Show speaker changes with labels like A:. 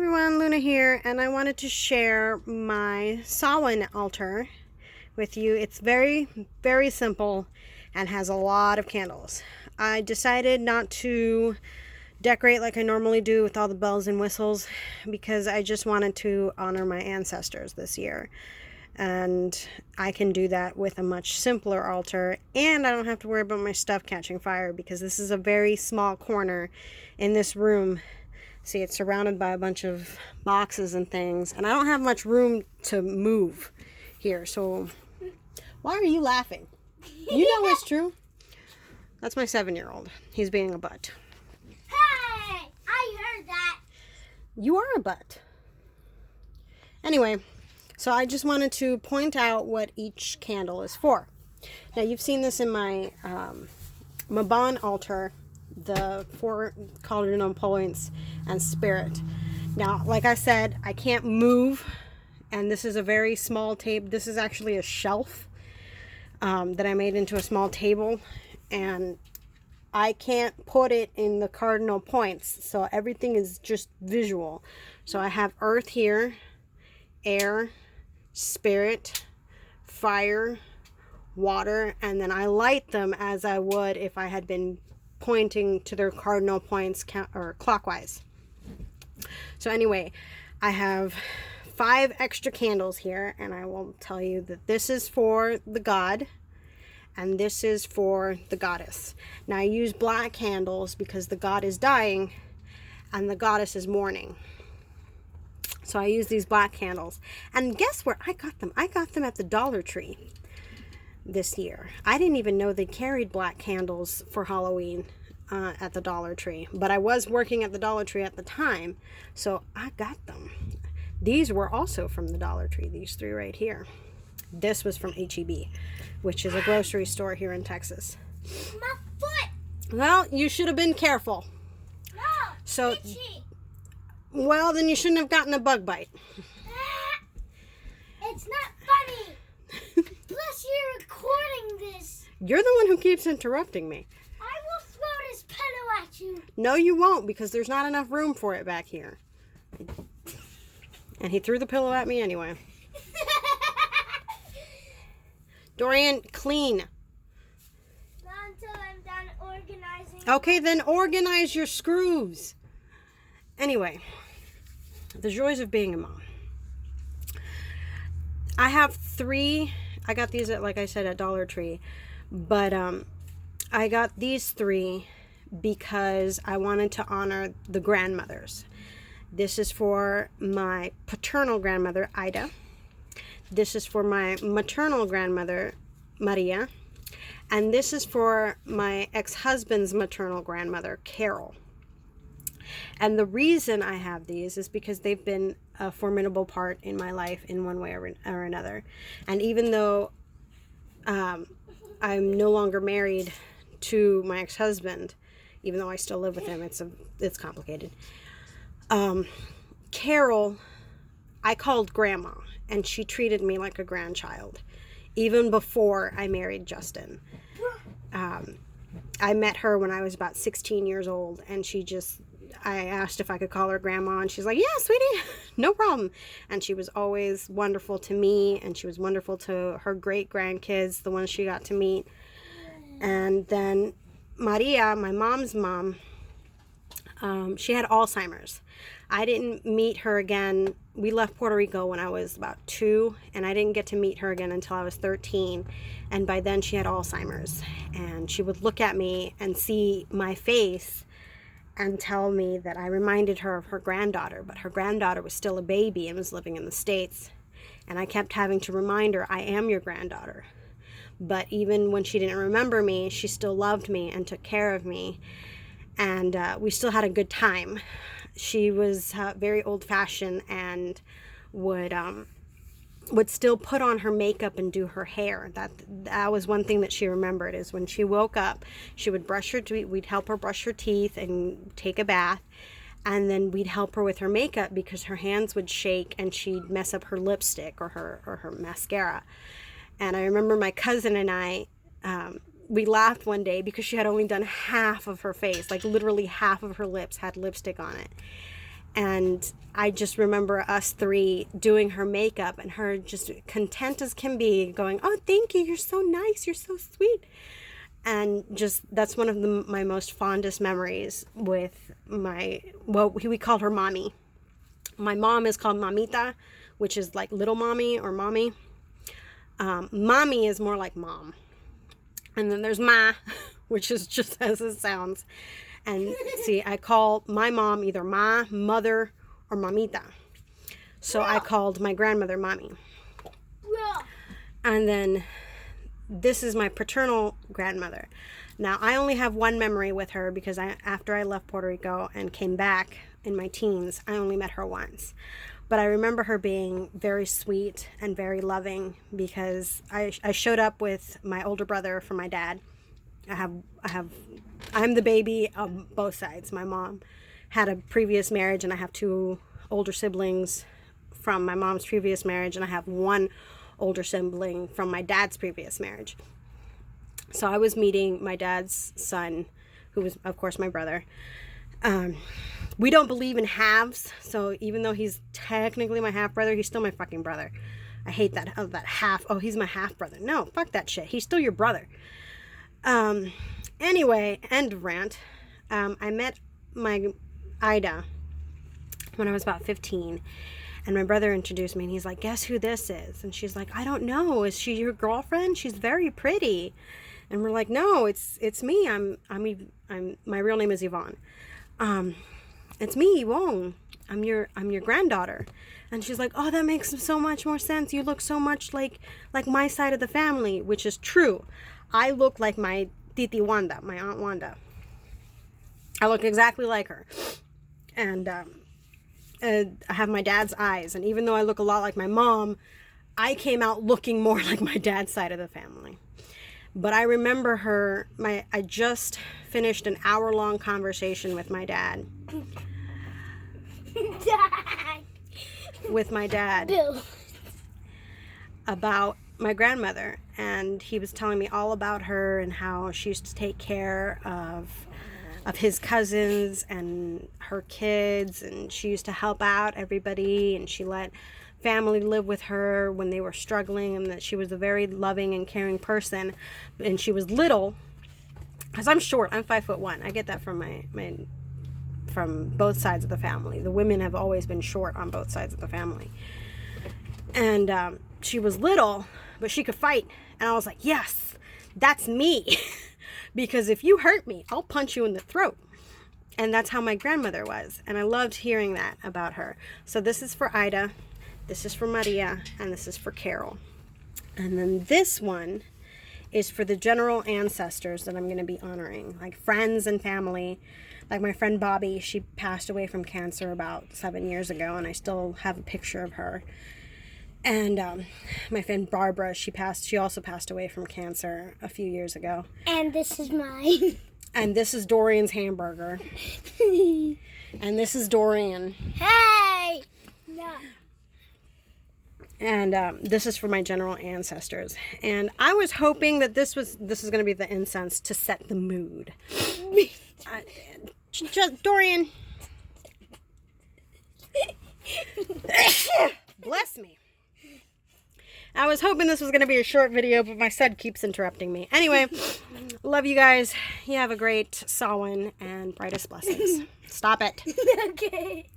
A: everyone, Luna here, and I wanted to share my Samhain altar with you. It's very, very simple and has a lot of candles. I decided not to decorate like I normally do with all the bells and whistles because I just wanted to honor my ancestors this year. And I can do that with a much simpler altar, and I don't have to worry about my stuff catching fire because this is a very small corner in this room. See, it's surrounded by a bunch of boxes and things, and I don't have much room to move here. So why are you laughing? You know it's true. That's my 7-year-old. He's being a butt.
B: Hey, I heard that.
A: You are a butt. Anyway, so I just wanted to point out what each candle is for. Now, you've seen this in my Mabon altar, the 4 cardinal points and spirit. Now, like I said, I can't move, and this is a very small table. This is actually a shelf that I made into a small table, and I can't put it in the cardinal points, so everything is just visual. So I have earth here, air, spirit, fire, water, and then I light them as I would if I had been pointing to their cardinal points or clockwise. So anyway, I have 5 extra candles here, and I will tell you that this is for the god and this is for the goddess. Now, I use black candles because the god is dying and the goddess is mourning. So I use these black candles. And guess where I got them? I got them at the Dollar Tree this year. I didn't even know they carried black candles for Halloween at the Dollar Tree. But I was working at the Dollar Tree at the time, so I got them. These were also from the Dollar Tree, these 3 right here. This was from H-E-B, which is a grocery store here in Texas.
B: My foot.
A: Well, you should have been careful.
B: No,
A: So,
B: itchy.
A: well, then you shouldn't have gotten a bug bite.
B: It's not funny. Plus, you're recording this.
A: You're the one who keeps interrupting me.
B: I will throw this pillow at you.
A: No, you won't, because there's not enough room for it back here. And he threw the pillow at me anyway. Dorian, clean.
B: Not until I'm done organizing.
A: Okay, then organize your screws. Anyway, the joys of being a mom. I have 3. I got these at, like I said, at Dollar Tree. But I got these 3 because I wanted to honor the grandmothers. This is for my paternal grandmother, Ida. This is for my maternal grandmother, Maria. And this is for my ex-husband's maternal grandmother, Carol. And the reason I have these is because they've been a formidable part in my life in one way or another. And even though I'm no longer married to my ex-husband, even though I still live with him, it's complicated. Carol, I called Grandma, and she treated me like a grandchild, even before I married Justin. I met her when I was about 16 years old, and I asked if I could call her Grandma, and she's like, yeah, sweetie, no problem. And she was always wonderful to me, and she was wonderful to her great-grandkids, the ones she got to meet. And then Maria, my mom's mom, she had Alzheimer's. I didn't meet her again. We left Puerto Rico when I was about 2, and I didn't get to meet her again until I was 13. And by then she had Alzheimer's, and she would look at me and see my face and tell me that I reminded her of her granddaughter, but her granddaughter was still a baby and was living in the States. And I kept having to remind her, I am your granddaughter. But even when she didn't remember me, she still loved me and took care of me. And we still had a good time. She was very old-fashioned and would still put on her makeup and do her hair. That was one thing that she remembered, is when she woke up, she would brush her teeth. We'd help her brush her teeth and take a bath, and then we'd help her with her makeup because her hands would shake and she'd mess up her lipstick or her mascara. And I remember my cousin and I, we laughed one day because she had only done half of her face, like literally half of her lips had lipstick on it. And I just remember us three doing her makeup and her just content as can be going, oh, thank you. You're so nice. You're so sweet. And just that's one of my most fondest memories with we called her mommy. My mom is called mamita, which is like little mommy or mommy. Mommy is more like mom. And then there's ma, which is just as it sounds. And see, I call my mom either ma, mother, or mamita. So I called my grandmother mommy. And then this is my paternal grandmother. Now, I only have one memory with her because after I left Puerto Rico and came back in my teens, I only met her once. But I remember her being very sweet and very loving because I showed up with my older brother from my dad. I'm the baby of both sides. My mom had a previous marriage, and I have two older siblings from my mom's previous marriage, and I have one older sibling from my dad's previous marriage. So I was meeting my dad's son, who was, of course, my brother. We don't believe in halves, so even though he's technically my half brother, he's still my fucking brother. I hate that half. Oh, he's my half brother. No, fuck that shit. He's still your brother. Anyway, end rant. I met my Ida when I was about 15, and my brother introduced me, and he's like, guess who this is? And she's like, I don't know. Is she your girlfriend? She's very pretty. And we're like, no, it's me. I'm my real name is Yvonne. It's me, Yvonne. I'm your granddaughter. And she's like, oh, that makes so much more sense. You look so much like my side of the family, which is true. I look like my Titi Wanda, my Aunt Wanda. I look exactly like her. And I have my dad's eyes. And even though I look a lot like my mom, I came out looking more like my dad's side of the family. But I remember her, I just finished an hour-long conversation with my dad. With my dad.
B: Bill.
A: About my grandmother. And he was telling me all about her and how she used to take care of his cousins and her kids, and she used to help out everybody, and she let family live with her when they were struggling, and that she was a very loving and caring person. And she was little, because I'm short. I'm 5'1". I get that from from both sides of the family. The women have always been short on both sides of the family. And she was little, but she could fight. And I was like, yes, that's me. Because if you hurt me, I'll punch you in the throat. And that's how my grandmother was. And I loved hearing that about her. So this is for Ida. This is for Maria, and this is for Carol. And then this one is for the general ancestors that I'm going to be honoring, like friends and family. Like my friend Bobby, she passed away from cancer about 7 years ago, and I still have a picture of her. And my friend Barbara, she also passed away from cancer a few years ago.
B: And this is mine.
A: And this is Dorian's hamburger. And this is Dorian.
B: Hey! No.
A: And this is for my general ancestors. And I was hoping that this is going to be the incense to set the mood. Just Dorian. Bless me. I was hoping this was going to be a short video, but my son keeps interrupting me. Anyway, love you guys. You have a great Samhain and brightest blessings. Stop it.
B: Okay.